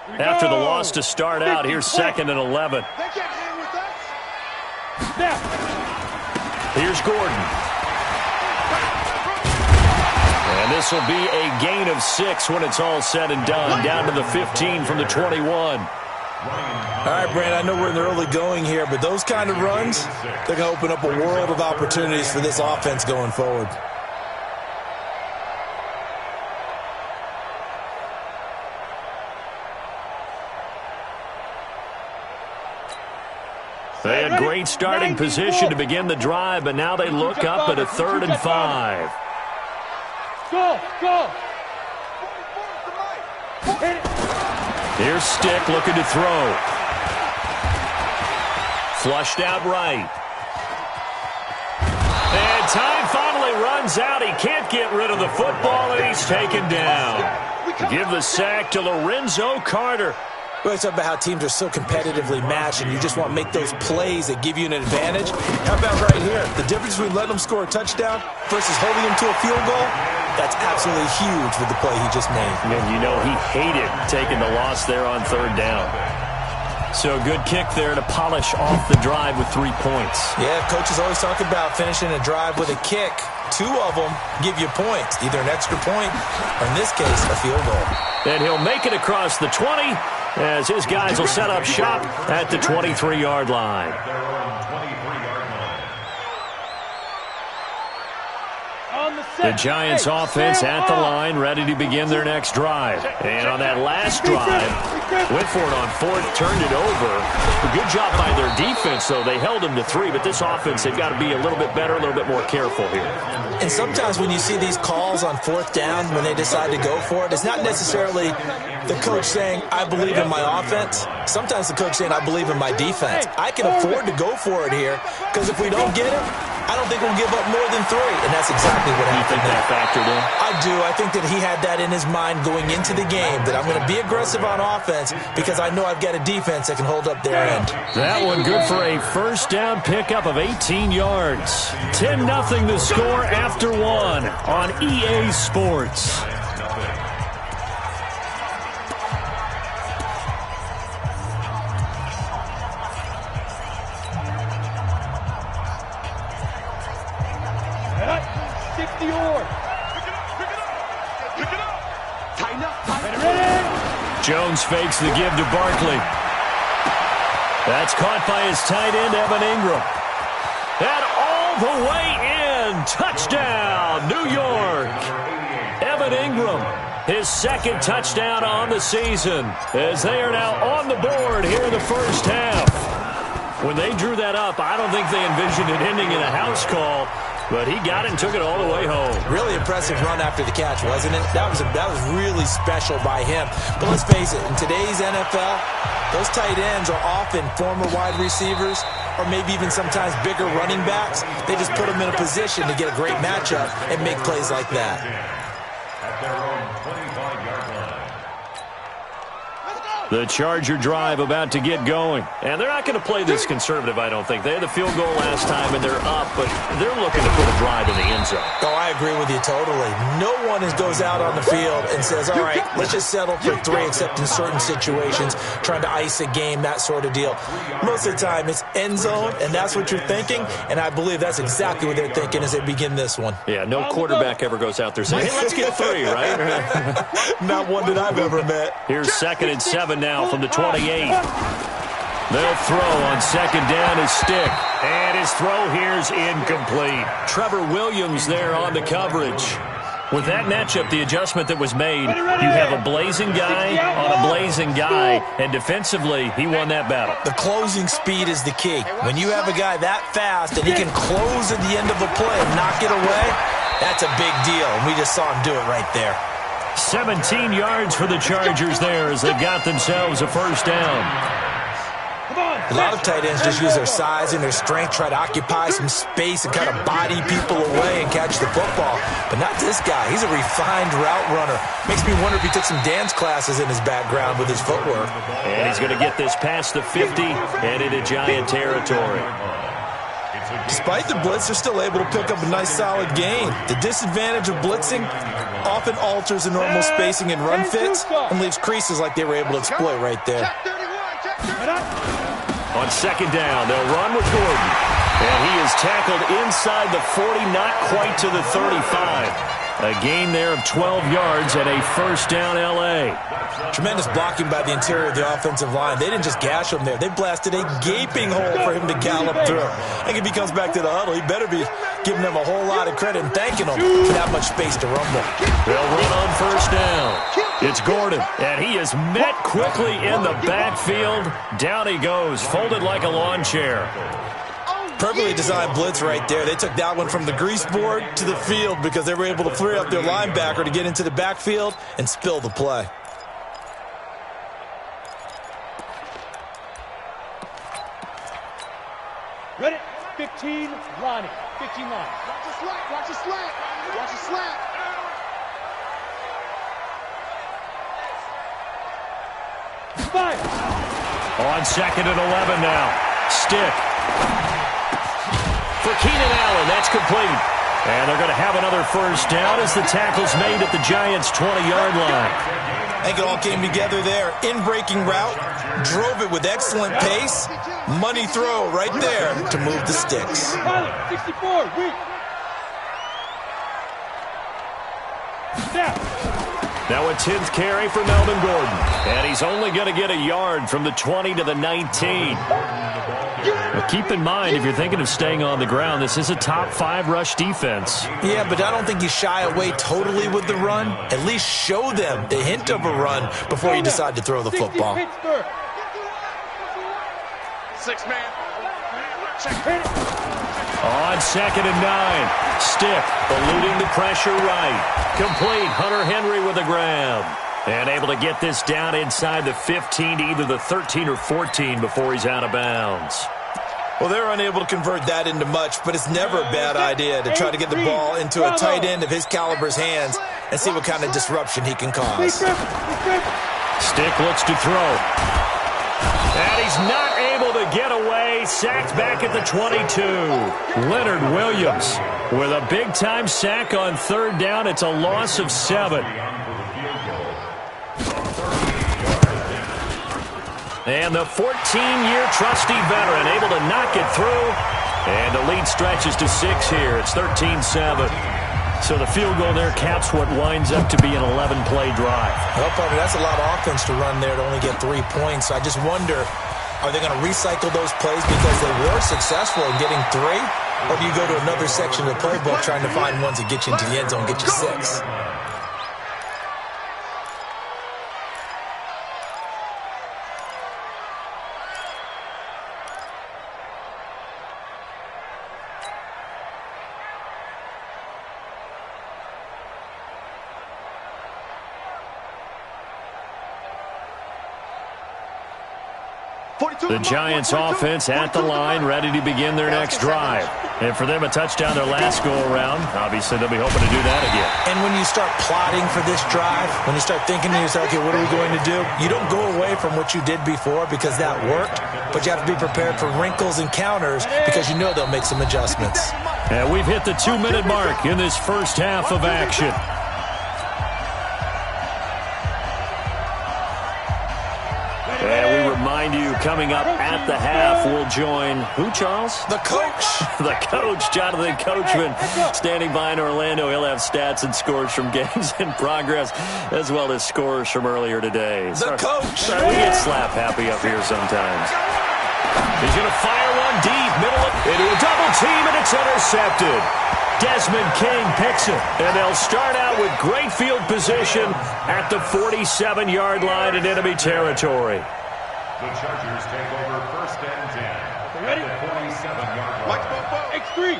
after the loss to start out. Here's 2nd and 11. Here's Gordon. And this will be a gain of 6 when it's all said and done. Down to the 15 from the 21. All right, Brand, I know we're in the early going here, but those kind of runs, they're going to open up a world of opportunities for this offense going forward. They had great starting position to begin the drive, but now they look up at a 3rd and 5. Go! Here's Stick looking to throw. Flushed out right. And time finally runs out. He can't get rid of the football, and he's taken down. Give the sack to Lorenzo Carter. We always talk about how teams are so competitively matched, and you just want to make those plays that give you an advantage. How about right here? The difference between letting them score a touchdown versus holding them to a field goal, that's absolutely huge with the play he just made. And you know he hated taking the loss there on 3rd down. So a good kick there to polish off the drive with 3 points. Yeah, coaches always talk about finishing a drive with a kick. 2 of them give you points, either an extra point or, in this case, a field goal. And he'll make it across the 20 as his guys will set up shop at the 23-yard line. The Giants offense at the line, ready to begin their next drive. And on that last drive, went for it on 4th, turned it over. A good job by their defense, though. They held them to 3, but this offense, they've got to be a little bit better, a little bit more careful here. And sometimes when you see these calls on 4th down, when they decide to go for it, it's not necessarily the coach saying, I believe in my offense. Sometimes the coach saying, I believe in my defense. I can afford to go for it here, because if we don't get it, I don't think we'll give up more than 3, and that's exactly what happened. You think that factored in? I do. I think that he had that in his mind going into the game, that I'm going to be aggressive on offense because I know I've got a defense that can hold up their end. That one good for a 1st down pickup of 18 yards. 10-0 the score after 1 on EA Sports. Jones fakes the give to Barkley. That's caught by his tight end, Evan Ingram. And all the way in. Touchdown, New York. Evan Ingram, his 2nd touchdown on the season, as they are now on the board here in the 1st half. When they drew that up, I don't think they envisioned it ending in a house call, but he got it and took it all the way home. Really impressive run after the catch, wasn't it? That was really special by him. But let's face it, in today's NFL, those tight ends are often former wide receivers or maybe even sometimes bigger running backs. They just put them in a position to get a great matchup and make plays like that. At their own 25-yard line. The Charger drive about to get going. And they're not going to play this conservative, I don't think. They had the field goal last time, and they're up, but they're looking to put a drive in the end zone. Oh, I agree with you totally. No one goes out on the field and says, all right, let's just settle for 3, except in certain situations, trying to ice a game, that sort of deal. Most of the time, it's end zone, and that's what you're thinking, and I believe that's exactly what they're thinking as they begin this one. Yeah, no quarterback ever goes out there saying, hey, let's get 3, right? Not one that I've ever met. Here's 2nd and 7 now from the 28. They'll throw on 2nd down his Stick. And his throw here's incomplete. Trevor Williams there on the coverage. With that matchup, the adjustment that was made, you have a blazing guy on a blazing guy, and defensively, he won that battle. The closing speed is the key. When you have a guy that fast and he can close at the end of a play and knock it away, that's a big deal, and we just saw him do it right there. 17 yards for the Chargers there as they've got themselves a 1st down. A lot of tight ends just use their size and their strength, try to occupy some space and kind of body people away and catch the football. But not this guy. He's a refined route runner. Makes me wonder if he took some dance classes in his background with his footwork. And he's going to get this past the 50 and into Giant territory. Despite the blitz, they're still able to pick up a nice solid gain. The disadvantage of blitzing often alters the normal spacing and run fits and leaves creases like they were able to exploit right there. On second down, they'll run with Gordon. And he is tackled inside the 40, not quite to the 35. A gain there of 12 yards and a first down L.A. Tremendous blocking by the interior of the offensive line. They didn't just gash him there. They blasted a gaping hole for him to gallop through. I think if he comes back to the huddle, he better be giving them a whole lot of credit and thanking them for that much space to rumble. They'll run on first down. It's Gordon, and he is met quickly in the backfield. Down he goes, folded like a lawn chair. Perfectly designed blitz right there. They took that one from the grease board to the field because they were able to free up their linebacker to get into the backfield and spill the play. Ready? 15, Ronnie. 15 line. Watch the slack. Watch the slack. Watch the slack. Fire. On second and 11 now. Stick. For Keenan Allen, that's complete. And they're going to have another first down as the tackle's made at the Giants' 20-yard line. I think it all came together there. In-breaking route, drove it with excellent pace. Money throw right there to move the sticks. 64, weak. Snap. Now a 10th carry for Melvin Gordon. And he's only going to get a yard from the 20 to the 19. Now keep in mind, if you're thinking of staying on the ground, this is a top-5 rush defense. Yeah, but I don't think you shy away totally with the run. At least show them the hint of a run before you decide to throw the football. 6-man. On second and 9. Stick, eluding the pressure right. Complete. Hunter Henry with a grab. And able to get this down inside the 15 to either the 13 or 14 before he's out of bounds. Well, they're unable to convert that into much, but it's never a bad idea to try to get the ball into a tight end of his caliber's hands and see what kind of disruption he can cause. Stick looks to throw. And he's not able to get away. Sacked back at the 22. Leonard Williams with a big-time sack on third down. It's a loss of 7. And the 14-year trusty veteran able to knock it through. And the lead stretches to 6 here. It's 13-7. So the field goal there caps what winds up to be an 11-play drive. Well, partner, that's a lot of offense to run there to only get 3 points. So I just wonder, are they going to recycle those plays because they were successful in getting 3? Or do you go to another section of the playbook trying to find ones that get you into the end zone, get you 6? The Giants offense at the line, ready to begin their next drive. And for them, a touchdown their last go-around. Obviously, they'll be hoping to do that again. And when you start plotting for this drive, when you start thinking to yourself, okay, what are we going to do? You don't go away from what you did before because that worked, but you have to be prepared for wrinkles and counters because you know they'll make some adjustments. And we've hit the 2-minute mark in this first half of action. And we remind you, coming up at the half, we'll join, who, Charles? The coach. The coach, Jonathan Coachman, standing by in Orlando. He'll have stats and scores from games in progress, as well as scores from earlier today. The coach. Sorry, we get slap happy up here sometimes. He's going to fire one deep, middle into a double team, and it's intercepted. Desmond King picks it, and they'll start out with great field position at the 47-yard line in enemy territory. The Chargers take over first and 10. Ready? At the 47-yard line. X3,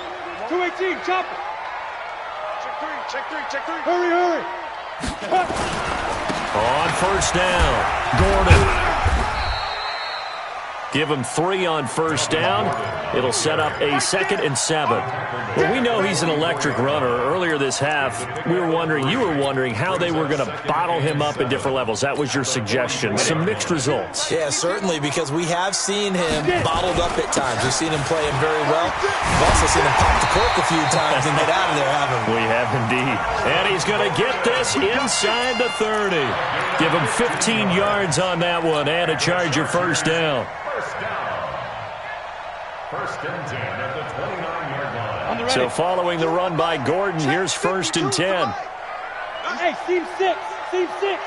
218, chop it. Check 3. Hurry. On first down, Gordon. Give him 3 on first down. It'll set up a 2nd and 7. Well, we know he's an electric runner. Earlier this half, you were wondering how they were going to bottle him up at different levels. That was your suggestion. Some mixed results. Yeah, certainly, because we have seen him bottled up at times. We've seen him play him very well. We've also seen him pop the cork a few times and get out of there, haven't we? We have indeed. And he's going to get this inside the 30. Give him 15 yards on that one and a Charger first down. First and 10 at the 29-yard line. So following the run by Gordon, here's 1st and 10. Hey, team 6. Team 6.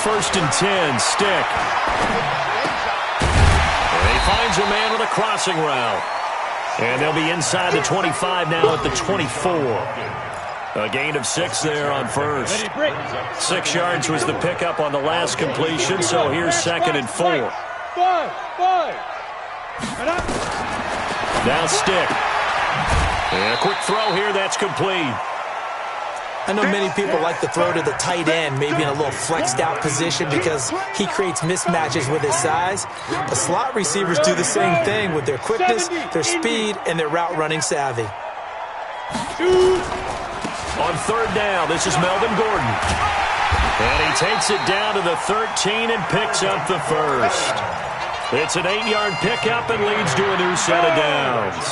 1st and 10, Stick. And he finds a man with a crossing route. And they'll be inside the 25 now at the 24. A gain of 6 there on first. 6 yards was the pickup on the last completion, so here's 2nd and 4. 5. Now Stick. And a quick throw here, that's complete. I know many people like to throw to the tight end, maybe in a little flexed out position because he creates mismatches with his size. But slot receivers do the same thing with their quickness, their speed, and their route running savvy. On 3rd down, this is Melvin Gordon. And he takes it down to the 13 and picks up the first. It's an 8-yard pickup and leads to a new set of downs.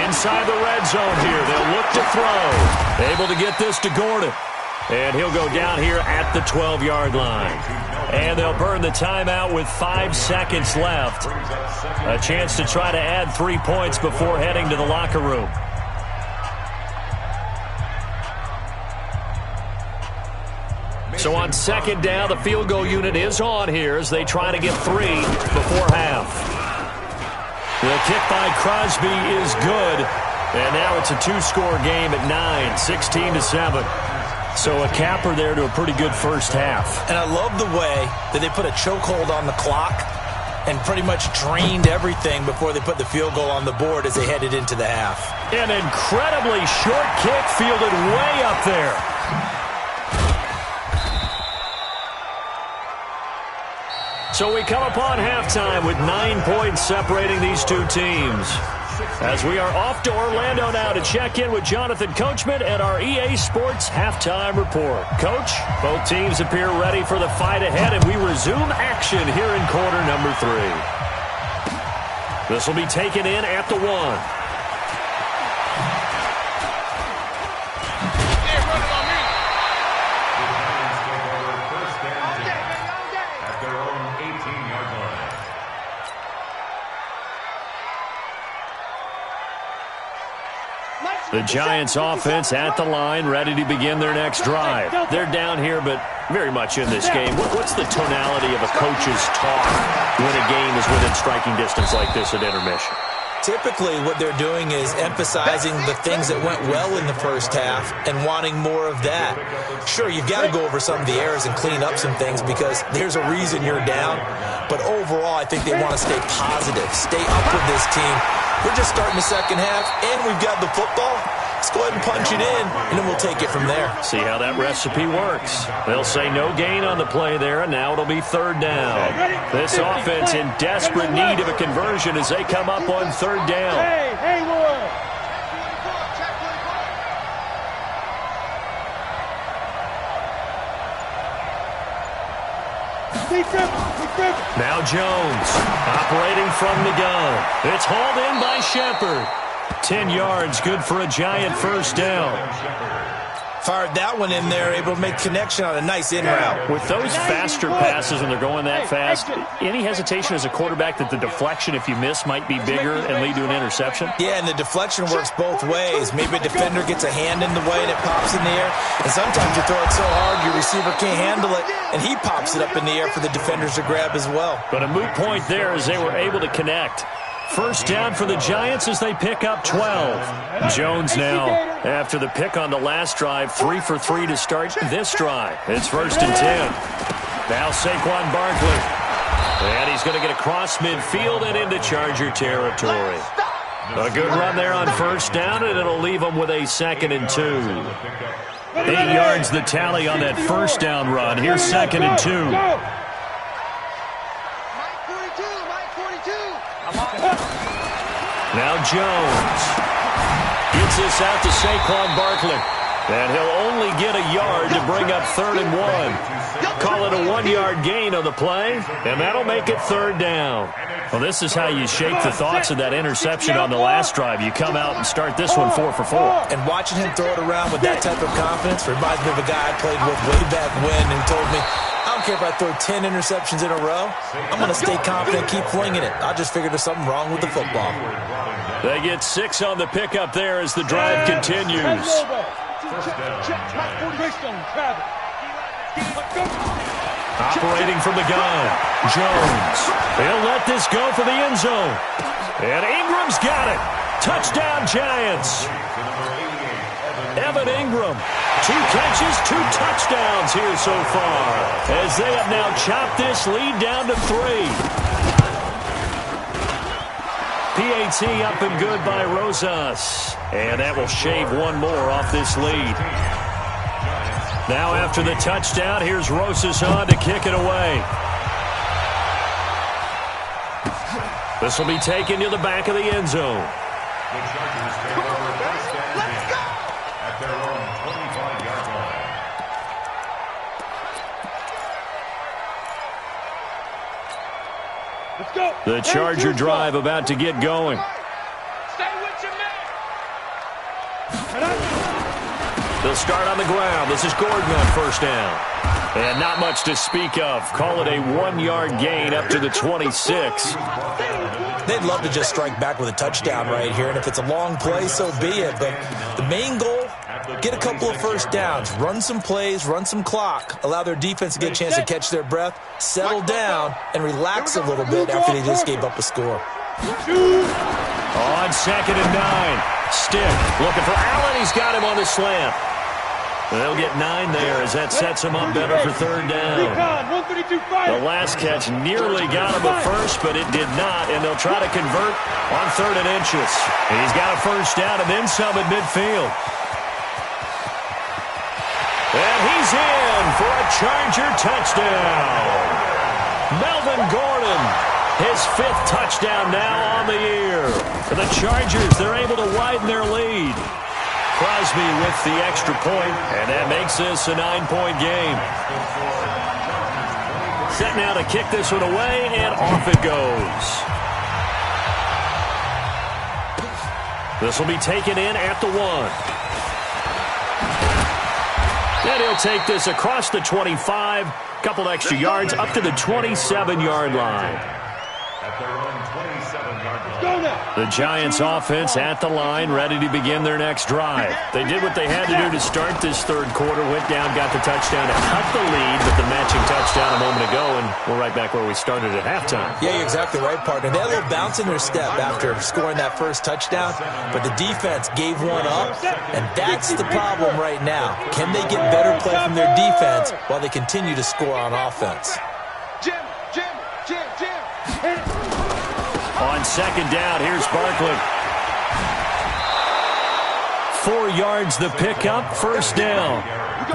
Inside the red zone here, they'll look to throw. Able to get this to Gordon. And he'll go down here at the 12-yard line. And they'll burn the timeout with 5 seconds left. A chance to try to add 3 points before heading to the locker room. So on 2nd down, the field goal unit is on here as they try to get 3 before half. The kick by Crosby is good. And now it's a 2-score game at 9, 16-7. So a capper there to a pretty good first half. And I love the way that they put a chokehold on the clock and pretty much drained everything before they put the field goal on the board as they headed into the half. An incredibly short kick fielded way up there. So we come upon halftime with 9 points separating these two teams. As we are off to Orlando now to check in with Jonathan Coachman at our EA Sports Halftime Report. Coach, both teams appear ready for the fight ahead, and we resume action here in quarter number 3. This will be taken in at the 1. The Giants offense at the line, ready to begin their next drive. They're down here, but very much in this game. What's the tonality of a coach's talk when a game is within striking distance like this at intermission? Typically, what they're doing is emphasizing the things that went well in the first half and wanting more of that. Sure, you've got to go over some of the errors and clean up some things because there's a reason you're down. But overall, I think they want to stay positive, stay up with this team. We're just starting the second half, and we've got the football. Let's go ahead and punch it in, and then we'll take it from there. See how that recipe works. They'll say no gain on the play there, and now it'll be 3rd down. This offense in desperate need of a conversion as they come up on 3rd down. Hey, Haywood! Now Jones, operating from the gun. It's hauled in by Shepard. 10 yards, good for a Giant first down. Fired that one in there, able to make connection on a nice in route. With those faster passes and they're going that fast, any hesitation as a quarterback that the deflection, if you miss, might be bigger and lead to an interception? Yeah, and the deflection works both ways. Maybe a defender gets a hand in the way and it pops in the air. And sometimes you throw it so hard your receiver can't handle it, and he pops it up in the air for the defenders to grab as well. But a moot point there as they were able to connect. First down for the Giants as they pick up 12. Jones now, after the pick on the last drive, 3 for 3 to start this drive. It's 1st and 10. Now Saquon Barkley. And he's going to get across midfield and into Charger territory. A good run there on first down, and it'll leave them with a 2nd and 2. 8 yards the tally on that first down run. Here's 2nd and 2. Now Jones gets this out to Saquon Barkley. And he'll only get a yard to bring up 3rd and 1. Call it a 1-yard gain on the play, and that'll make it 3rd down. Well, this is how you shake the thoughts of that interception on the last drive. You come out and start this one 4 for 4. And watching him throw it around with that type of confidence reminds me of a guy I played with way back when who told me, I don't care if I throw 10 interceptions in a row. I'm going to stay confident, keep flinging it. I just figured there's something wrong with the football. They get 6 on the pickup there as the drive continues. Operating from the gun, Jones. He'll let this go for the end zone. And Ingram's got it. Touchdown, Giants. Evan Ingram, 2 catches, 2 touchdowns here so far, as they have now chopped this lead down to 3. PAT up and good by Rosas. And that will shave one more off this lead. Now after the touchdown, here's Rosas on to kick it away. This will be taken to the back of the end zone. The Chargers take over first and 10 at their own 25-yard line. Let's go. The Charger drive about to get going. Stay with your man. They'll start on the ground. This is Gordon on first down. And not much to speak of. Call it a 1-yard gain up to the 26. They'd love to just strike back with a touchdown right here, and if it's a long play, so be it. But the main goal, get a couple of first downs, run some plays, run some clock, allow their defense to get a chance to catch their breath, settle down, and relax a little bit after they just gave up a score. On 2nd and 9. Stick looking for Allen. He's got him on the slant. They'll get 9 there as that sets him up better for 3rd down. The last catch nearly got him at first, but it did not, and they'll try to convert on 3rd and inches. And he's got a first down and then some at midfield. And he's in for a Charger touchdown. Melvin Gordon, his 5th touchdown now on the year. For the Chargers, they're able to widen their lead. Crosby with the extra point, and that makes this a 9-point game. Set now to kick this one away, and off it goes. This will be taken in at the 1. And he'll take this across the 25, couple extra yards up to the 27-yard line. At their own 27-yard line. The Giants offense at the line, ready to begin their next drive. They did what they had to do to start this 3rd quarter, went down, got the touchdown to cut the lead with the matching touchdown a moment ago, and we're right back where we started at halftime. Yeah, you're exactly right, partner. They had a little bounce in their step after scoring that first touchdown, but the defense gave one up, and that's the problem right now. Can they get better play from their defense while they continue to score on offense? Jim. On 2nd down, here's Barkley. 4 yards the pickup, 1st down.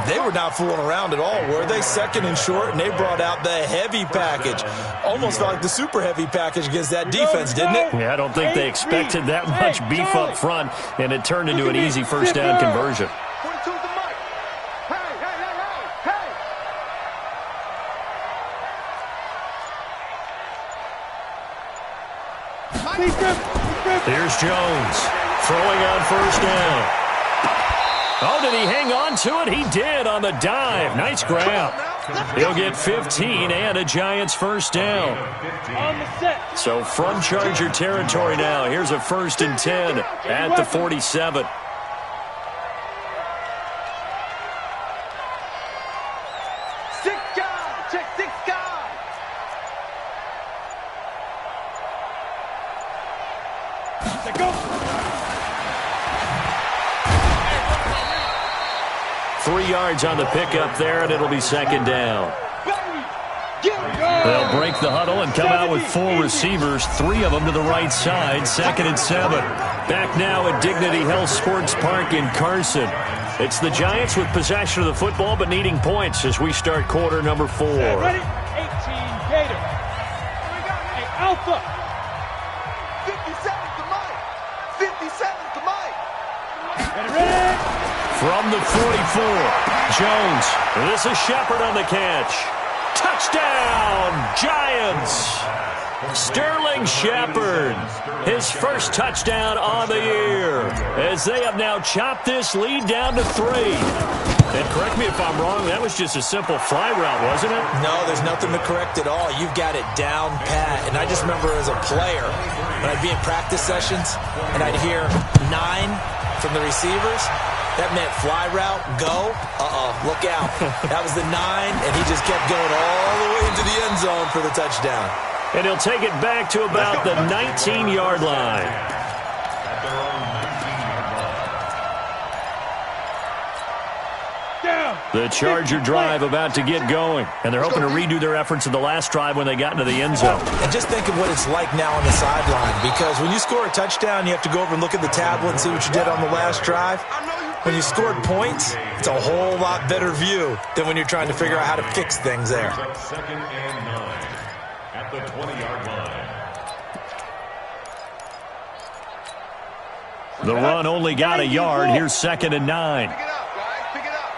They were not fooling around at all, were they? 2nd and short, and they brought out the heavy package. Almost felt like the super heavy package against that defense, didn't it? Yeah, I don't think they expected that much beef up front, and it turned into an easy 1st down conversion. 42's the mic. Hey. Here's Jones throwing on 1st down. Oh, did he hang on to it? He did on the dive. Nice grab. He'll get 15 and a Giants 1st down. So from Charger territory now, here's a 1st and 10 at the 47. Six guys. 3 yards on the pickup there, and it'll be 2nd down. They'll break the huddle and come out with 4 receivers, 3 of them to the right side, 2nd and 7. Back now at Dignity Health Sports Park in Carson. It's the Giants with possession of the football but needing points as we start quarter number 4. Ready? 18 Gator. Hey, Alpha. 57 to Mike. 57 to Mike. Ready? From the 44, Jones. This is Shepard on the catch. Touchdown, Giants! Sterling Shepard, his first touchdown on the year, as they have now chopped this lead down to 3. And correct me if I'm wrong, that was just a simple fly route, wasn't it? No, there's nothing to correct at all. You've got it down pat. And I just remember as a player, when I'd be in practice sessions, and I'd hear 9 from the receivers, that meant fly route, go, look out. That was the 9, and he just kept going all the way into the end zone for the touchdown. And he'll take it back to about the 19-yard line. The Charger drive about to get going, and they're hoping to redo their efforts in the last drive when they got into the end zone. And just think of what it's like now on the sideline, because when you score a touchdown, you have to go over and look at the tablet and see what you did on the last drive. When you scored points, it's a whole lot better view than when you're trying to figure out how to fix things there. 2nd and 9 at the 20-yard line. The run only got a yard. Here's 2nd and 9. Pick it up, guys. Pick it up.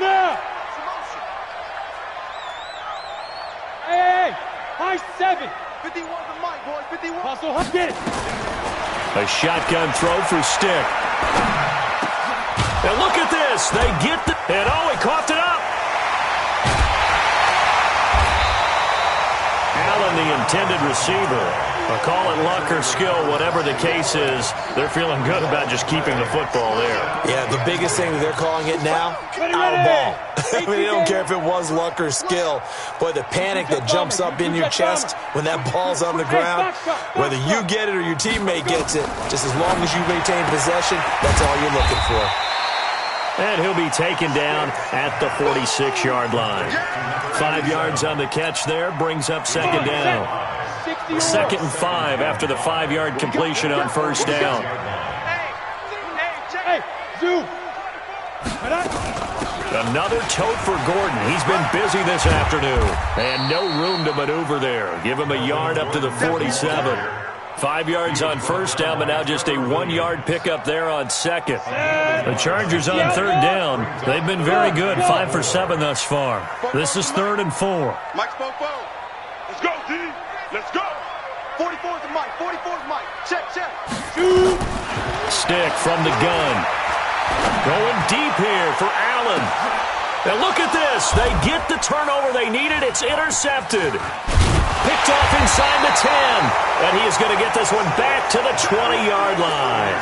Now. Hey, high 7. 51 to Mike, boys. 51. Hustle, get it. A shotgun throw for Stick. And look at this. They get the... And he coughed it up. Allen, the intended receiver. Call it luck or skill, whatever the case is, they're feeling good about just keeping the football there. Yeah, the biggest thing that they're calling it now, our ball. I mean, they don't care if it was luck or skill. Boy, the panic that jumps up in your chest when that ball's on the ground, whether you get it or your teammate gets it, just as long as you maintain possession, that's all you're looking for. And he'll be taken down at the 46-yard line. 5 yards on the catch there, brings up 2nd down. 2nd and 5 after the 5-yard completion on 1st down. Hey, zoom. Another tote for Gordon. He's been busy this afternoon. And no room to maneuver there. Give him a yard up to the 47. 5 yards on 1st down, but now just a 1-yard pickup there on 2nd. The Chargers on 3rd down. They've been very good, 5 for 7 thus far. This is 3rd and 4. Mike's 4-4. Let's go, D. Let's go. 44's to Mike. 44's Mike. Check. Stick from the gun. Going deep here for Allen. And look at this. They get the turnover they needed. It's intercepted. Picked off inside the 10. And he is going to get this one back to the 20-yard line.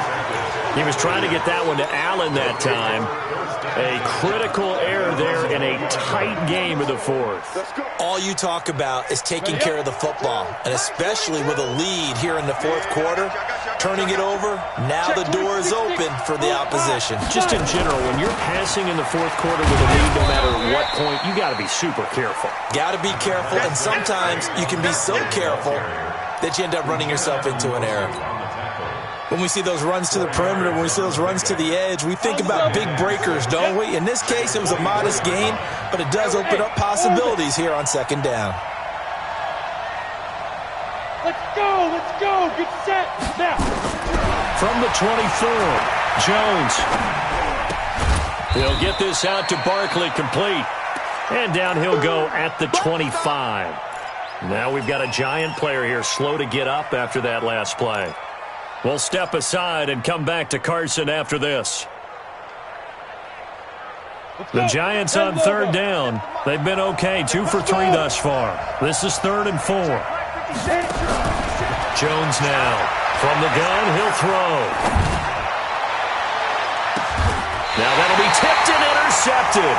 He was trying to get that one to Allen that time. A critical error there in a tight game of the 4th. All you talk about is taking care of the football, and especially with a lead here in the 4th quarter, turning it over, now the door is open for the opposition. Just in general, when you're passing in the 4th quarter with a lead, no matter what point, you got to be super careful. Got to be careful, and sometimes you can be so careful that you end up running yourself into an error. When we see those runs to the perimeter, when we see those runs to the edge, we think about big breakers, don't we? In this case, it was a modest gain, but it does open up possibilities here on 2nd down. Let's go, get set, now. From the 24, Jones. He'll get this out to Barkley, complete. And down he'll go at the 25. Now we've got a Giant player here slow to get up after that last play. We'll step aside and come back to Carson after this. The Giants on 3rd down. They've been okay, 2 for 3 thus far. This is 3rd and 4. Jones now. From the gun, he'll throw. Now that'll be tipped and intercepted.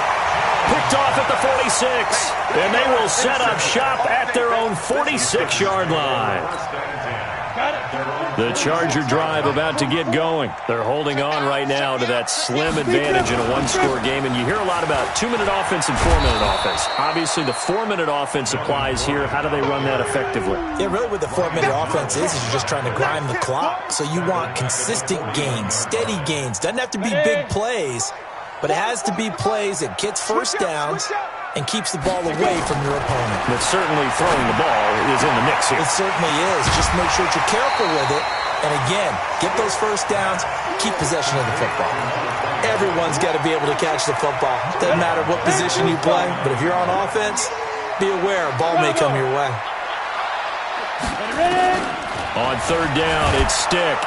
Picked off at the 46. And they will set up shop at their own 46-yard line. The Charger drive about to get going. They're holding on right now to that slim advantage in a one-score game, and you hear a lot about 2-minute offense and 4-minute offense. Obviously, the 4-minute offense applies here. How do they run that effectively? Yeah, really what the 4-minute offense is you're just trying to grind the clock. So you want consistent gains, steady gains. Doesn't have to be big plays, but it has to be plays that gets first downs and keeps the ball away from your opponent. But certainly throwing the ball is in the mix here. It certainly is. Just make sure that you're careful with it. And again, get those first downs, keep possession of the football. Everyone's got to be able to catch the football. Doesn't matter what position you play, but if you're on offense, be aware a ball may come your way. On third down, it's Stick.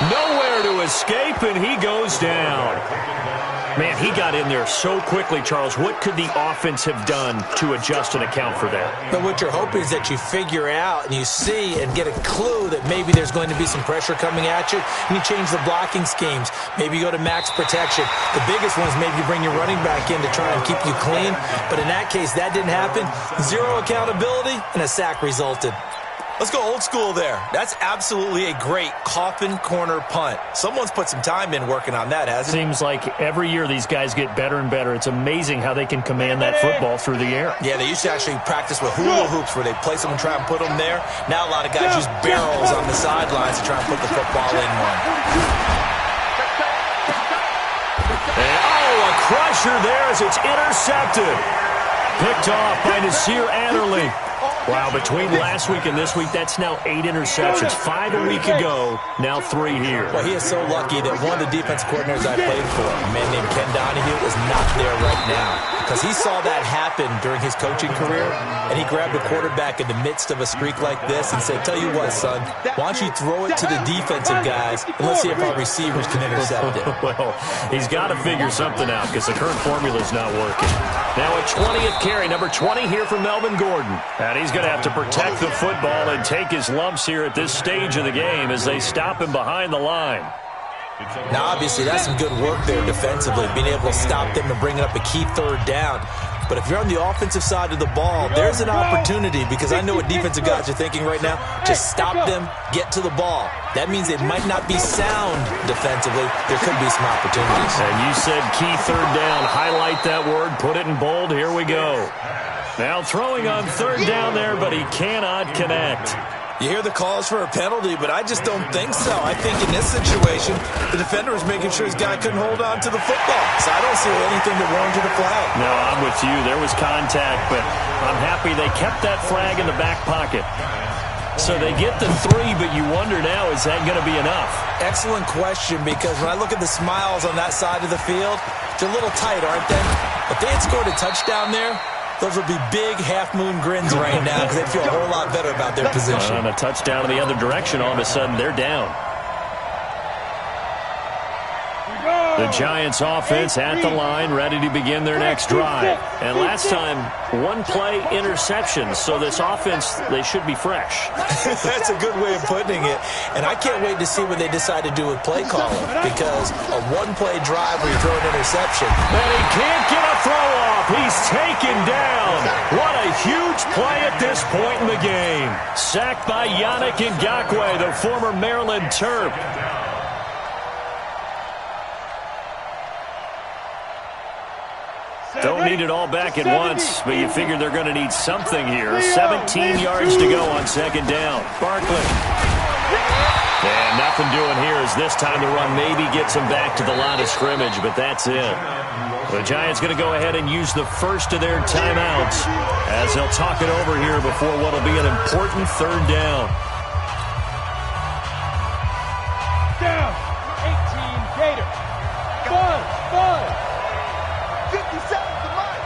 Nowhere to escape, and he goes down. Man, he got in there so quickly, Charles. What could the offense have done to adjust and account for that? But what you're hoping is that you figure out and you see and get a clue that maybe there's going to be some pressure coming at you, and you change the blocking schemes. Maybe you go to max protection. The biggest one is maybe you bring your running back in to try and keep you clean. But in that case, that didn't happen. Zero accountability, and a sack resulted. Let's go old school there. That's absolutely a great coffin corner punt. Someone's put some time in working on that, hasn't it? Seems like every year these guys get better and better. It's amazing how they can command that football through the air. Yeah, they used to actually practice with hula hoops where they place them and try and put them there. Now a lot of guys use barrels on the sidelines to try and put the football in one. And, a crusher there as it's intercepted. Picked off by Nasir Adderley. Wow, between last week and this week, that's now 8 interceptions. 5 a week ago, now 3 here. Well, he is so lucky that one of the defense coordinators I played for, a man named Ken Donahue, is not there right now. Because he saw that happen during his coaching career, and he grabbed a quarterback in the midst of a streak like this and said, tell you what, son, why don't you throw it to the defensive guys, and let's see if our receivers can intercept it. Well, he's got to figure something out because the current formula is not working. Now a 20th carry, number 20 here for Melvin Gordon. And he's going to have to protect the football and take his lumps here at this stage of the game as they stop him behind the line. Now, obviously, that's some good work there defensively, being able to stop them and bring up a key third down. But if you're on the offensive side of the ball, there's an opportunity because I know what defensive guys are thinking right now. Just stop them, get to the ball. That means they might not be sound defensively. There could be some opportunities. And you said key third down. Highlight that word. Put it in bold. Here we go. Now throwing on third down there, but he cannot connect. You hear the calls for a penalty, but I just don't think so. I think in this situation, the defender was making sure his guy couldn't hold on to the football. So I don't see anything that warranted a flag. No, I'm with you. There was contact, but I'm happy they kept that flag in the back pocket. So they get the 3, but you wonder now, is that going to be enough? Excellent question, because when I look at the smiles on that side of the field, they're a little tight, aren't they? If they had scored a touchdown there, those would be big half-moon grins right now because they'd feel a whole lot better about their position. And a touchdown in the other direction, all of a sudden they're down. The Giants offense at the line, ready to begin their next drive. And last time, 1-play interception. So this offense, they should be fresh. That's a good way of putting it. And I can't wait to see what they decide to do with play calling. Because a 1-play drive where you throw an interception. And he can't get a throw off. He's taken down. What a huge play at this point in the game. Sacked by Yannick Ngakoue, the former Maryland Terp. Don't need it all back at once, but you figure they're going to need something here. 17 yards to go on second down. Barkley. And nothing doing here as this time the run maybe gets them back to the line of scrimmage, but that's it. The Giants going to go ahead and use the first of their timeouts as they'll talk it over here before what will be an important third down. Down. 18 Gators. 5. 57's the mic.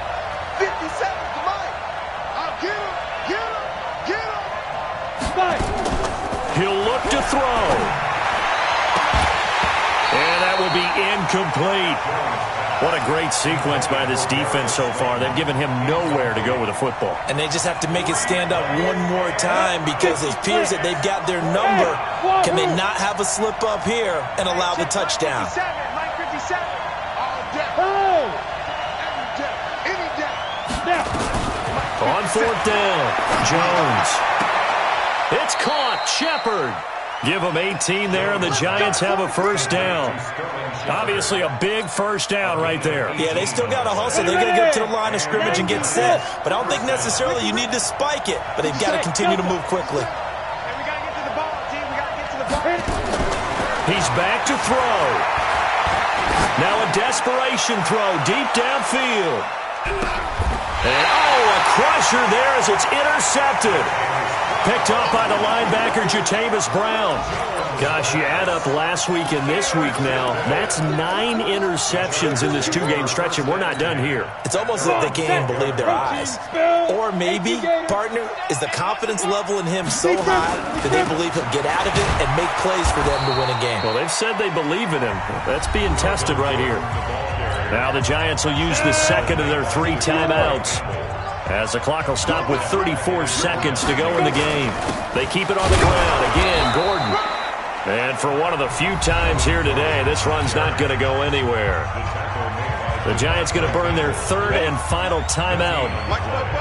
57's the mic. I'll get him. Get him. Fight. He'll look to throw. And that will be incomplete. What a great sequence by this defense so far. They've given him nowhere to go with the football. And they just have to make it stand up one more time because it appears that they've got their number. Can they not have a slip up here and allow the touchdown? 57. All day. Oh. Any day. Now. On fourth down, Jones. It's caught. Shepard. Give them 18 there, and the Giants have a first down. Obviously a big first down right there. Yeah, they still got to hustle. They're going to get to the line of scrimmage and get set. But I don't think necessarily you need to spike it. But they've got to continue to move quickly. And we got to get to the ball, team. We got to get to the ball. He's back to throw. Now a desperation throw deep downfield. And, a crusher there as it's intercepted. Picked up by the linebacker, Jatavis Brown. Gosh, you add up last week and this week now. That's 9 interceptions in this 2-game stretch, and we're not done here. It's almost like they can't even believe their eyes. Or maybe, partner, is the confidence level in him so high that they believe he'll get out of it and make plays for them to win a game. Well, they've said they believe in him. That's being tested right here. Now the Giants will use the second of their 3 timeouts, as the clock will stop with 34 seconds to go in the game. They keep it on the ground. Again, Gordon. And for one of the few times here today, this run's not going to go anywhere. The Giants going to burn their 3rd and final timeout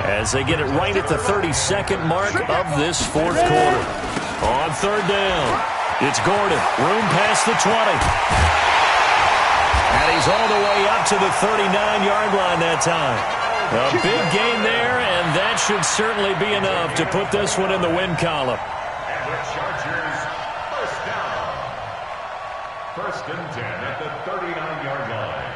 as they get it right at the 32nd mark of this 4th quarter. On 3rd down, it's Gordon. Room past the 20. And he's all the way up to the 39-yard line that time. A big gain there, and that should certainly be enough to put this one in the win column. And the Chargers, first down. 1st and 10 at the 39-yard line.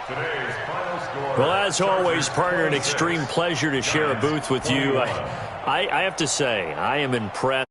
Today's final score. Well, as always, partner, an extreme pleasure to share a booth with you. I have to say, I am impressed.